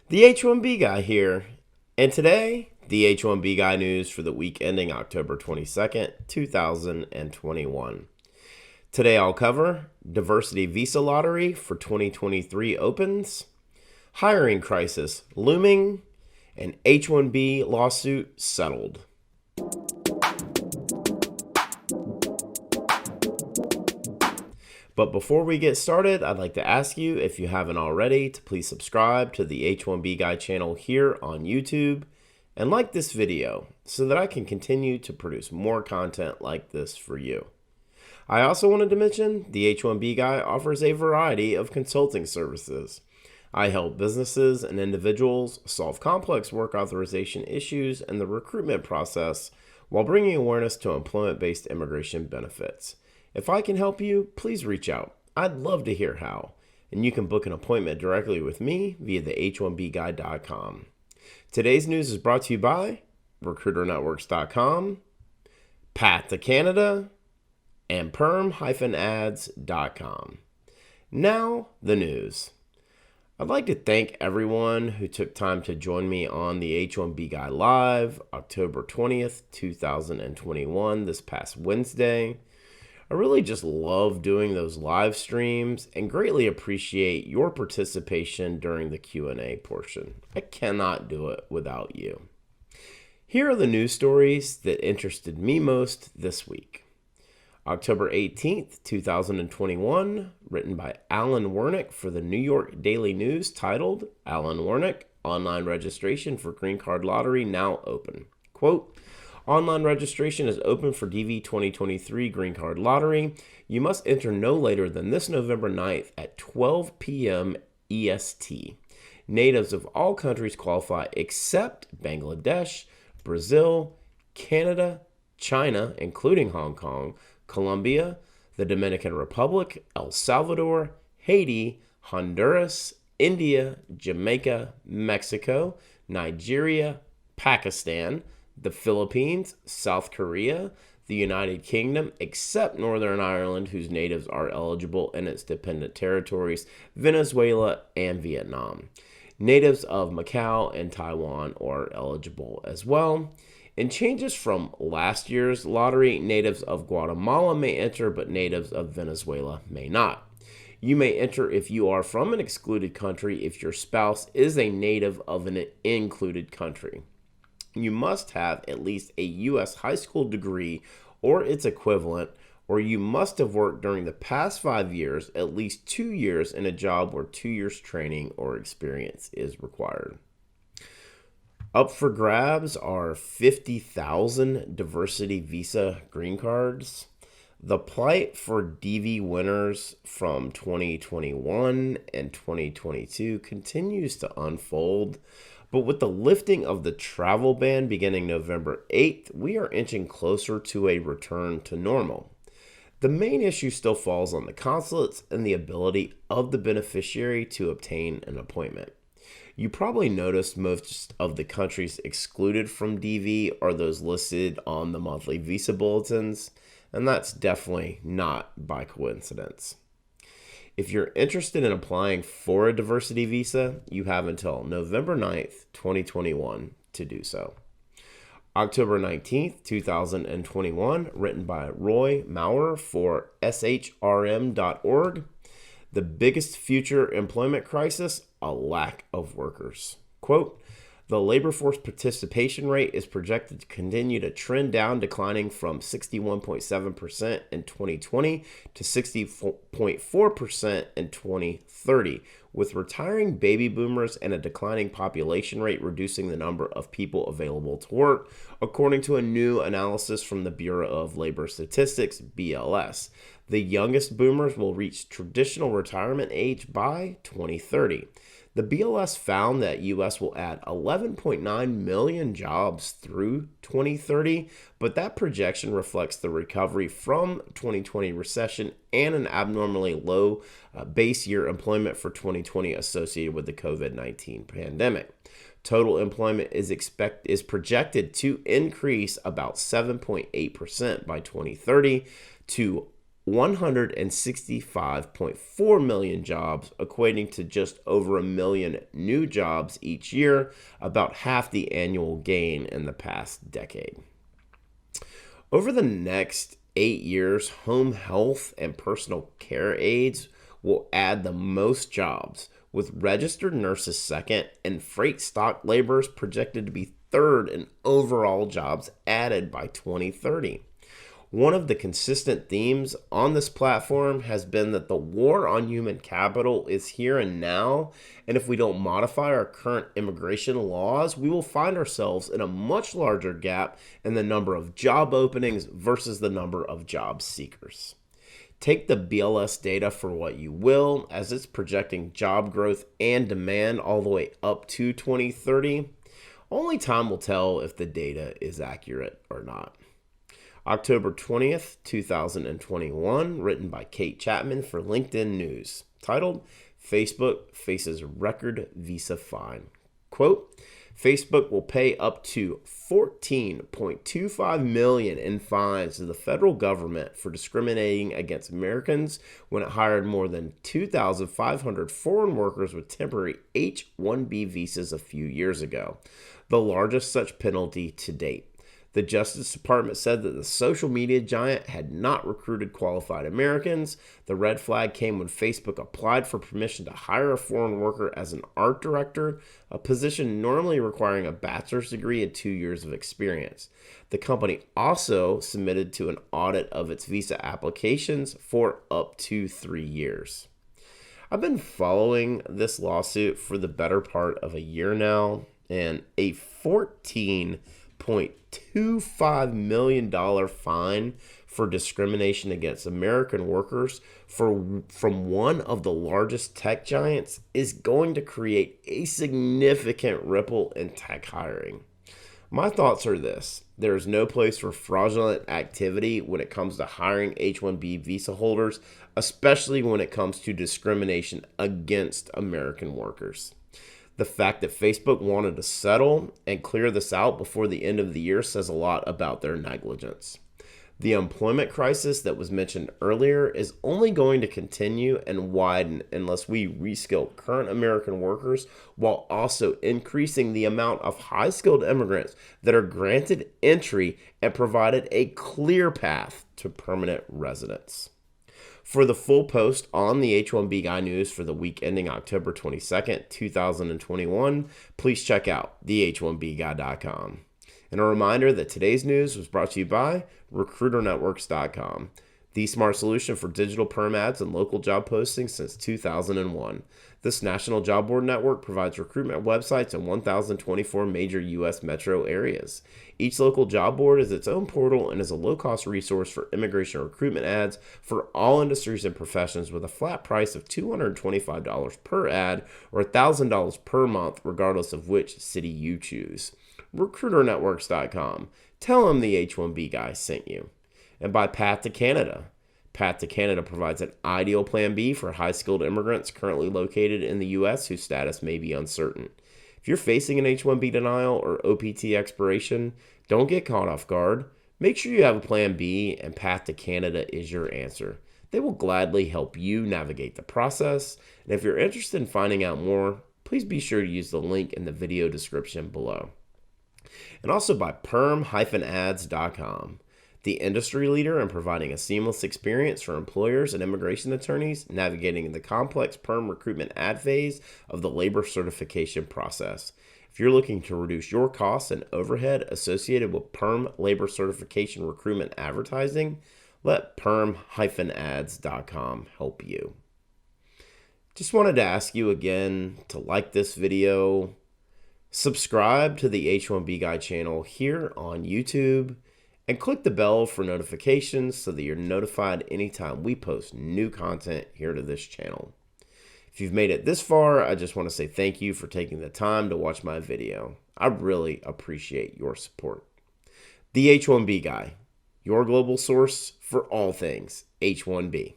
The H1B Guy here, and today, the H1B Guy news for the week ending October 22nd, 2021. Today I'll cover Diversity Visa Lottery for 2023 opens, hiring crisis looming, and H1B lawsuit settled. But before we get started, I'd like to ask you, if you haven't already, to please subscribe to the H1B Guy channel here on YouTube and like this video so that I can continue to produce more content like this for you. I also wanted to mention the H1B Guy offers a variety of consulting services. I help businesses and individuals solve complex work authorization issues and the recruitment process while bringing awareness to employment-based immigration benefits. If I can help you, please reach out. I'd love to hear how. And you can book an appointment directly with me via the H1BGuy.com. Today's news is brought to you by RecruiterNetworks.com, Path to Canada, and PERM-Ads.com. Now, the news. I'd like to thank everyone who took time to join me on the H1B Guy Live, October 20th, 2021, this past Wednesday. I really just love doing those live streams and greatly appreciate your participation during the Q&A portion. I cannot do it without you. Here are the news stories that interested me most this week. October 18th, 2021, written by ALLAN WERNICK for the New York Daily News, titled, ALLAN WERNICK, Online Registration for Green Card Lottery Now Open. Quote, online registration is open for DV2023 Green Card Lottery. You must enter no later than this November 9th at 12 p.m. EST. Natives of all countries qualify except Bangladesh, Brazil, Canada, China, including Hong Kong, Colombia, the Dominican Republic, El Salvador, Haiti, Honduras, India, Jamaica, Mexico, Nigeria, Pakistan, the Philippines, South Korea, the United Kingdom, except Northern Ireland, whose natives are eligible, and its dependent territories, Venezuela, and Vietnam. Natives of Macau and Taiwan are eligible as well. In changes from last year's lottery, natives of Guatemala may enter, but natives of Venezuela may not. You may enter if you are from an excluded country if your spouse is a native of an included country. You must have at least a U.S. high school degree or its equivalent, or you must have worked during the past 5 years, at least 2 years in a job where 2 years training or experience is required. Up for grabs are 50,000 diversity visa green cards. The plight for DV winners from 2021 and 2022 continues to unfold. But with the lifting of the travel ban beginning November 8th, we are inching closer to a return to normal. The main issue still falls on the consulates and the ability of the beneficiary to obtain an appointment. You probably noticed most of the countries excluded from DV are those listed on the monthly visa bulletins, and that's definitely not by coincidence. If you're interested in applying for a diversity visa, you have until November 9th, 2021 to do so. October 19th, 2021, written by Roy Maurer for shrm.org. The biggest future employment crisis, a lack of workers. Quote, the labor force participation rate is projected to continue to trend down, declining from 61.7% in 2020 to 60.4% in 2030, with retiring baby boomers and a declining population rate reducing the number of people available to work, according to a new analysis from the Bureau of Labor Statistics, BLS. The youngest boomers will reach traditional retirement age by 2030. The BLS found that U.S. will add 11.9 million jobs through 2030, but that projection reflects the recovery from 2020 recession and an abnormally low base year employment for 2020 associated with the COVID-19 pandemic. Total employment is projected to increase about 7.8% by 2030 to 165.4 million jobs, equating to just over a million new jobs each year, about half the annual gain in the past decade. Over the next 8 years, home health and personal care aides will add the most jobs, with registered nurses second and freight stock laborers projected to be third in overall jobs added by 2030. One of the consistent themes on this platform has been that the war on human capital is here and now, and if we don't modify our current immigration laws, we will find ourselves in a much larger gap in the number of job openings versus the number of job seekers. Take the BLS data for what you will, as it's projecting job growth and demand all the way up to 2030. Only time will tell if the data is accurate or not. October 20th, 2021, written by Kate Chapman for LinkedIn News, titled, Facebook Faces Record Visa Fine. Quote, Facebook will pay up to $14.25 million in fines to the federal government for discriminating against Americans when it hired more than 2,500 foreign workers with temporary H1B visas a few years ago, the largest such penalty to date. The Justice Department said that the social media giant had not recruited qualified Americans. The red flag came when Facebook applied for permission to hire a foreign worker as an art director, a position normally requiring a bachelor's degree and 2 years of experience. The company also submitted to an audit of its visa applications for up to 3 years. I've been following this lawsuit for the better part of a year now, and a $14.25 million fine for discrimination against American workers from one of the largest tech giants is going to create a significant ripple in tech hiring. My thoughts are this: there is no place for fraudulent activity when it comes to hiring H1B visa holders, especially when it comes to discrimination against American workers. The fact that Facebook wanted to settle and clear this out before the end of the year says a lot about their negligence. The employment crisis that was mentioned earlier is only going to continue and widen unless we reskill current American workers while also increasing the amount of high-skilled immigrants that are granted entry and provided a clear path to permanent residence. For the full post on the H1B Guy News for the week ending October 22nd, 2021, please check out the H1BGuy.com. And a reminder that today's news was brought to you by RecruiterNetworks.com, the smart solution for digital perm ads and local job postings since 2001. This national job board network provides recruitment websites in 1,024 major U.S. metro areas. Each local job board is its own portal and is a low-cost resource for immigration recruitment ads for all industries and professions with a flat price of $225 per ad or $1,000 per month, regardless of which city you choose. RecruiterNetworks.com. Tell them the H1B Guy sent you. And by Path to Canada. Path to Canada provides an ideal plan B for high-skilled immigrants currently located in the U.S. whose status may be uncertain. If you're facing an H-1B denial or OPT expiration, don't get caught off guard. Make sure you have a plan B, and Path to Canada is your answer. They will gladly help you navigate the process. And if you're interested in finding out more, please be sure to use the link in the video description below. And also by PERM-Ads.com. The industry leader in providing a seamless experience for employers and immigration attorneys navigating the complex PERM recruitment ad phase of the labor certification process. If you're looking to reduce your costs and overhead associated with PERM labor certification recruitment advertising, let PERM-Ads.com help you. Just wanted to ask you again to like this video, subscribe to the H1B Guy channel here on YouTube, and click the bell for notifications so that you're notified anytime we post new content here to this channel. If you've made it this far, I just want to say thank you for taking the time to watch my video. I really appreciate your support. The H1B Guy, your global source for all things H1B.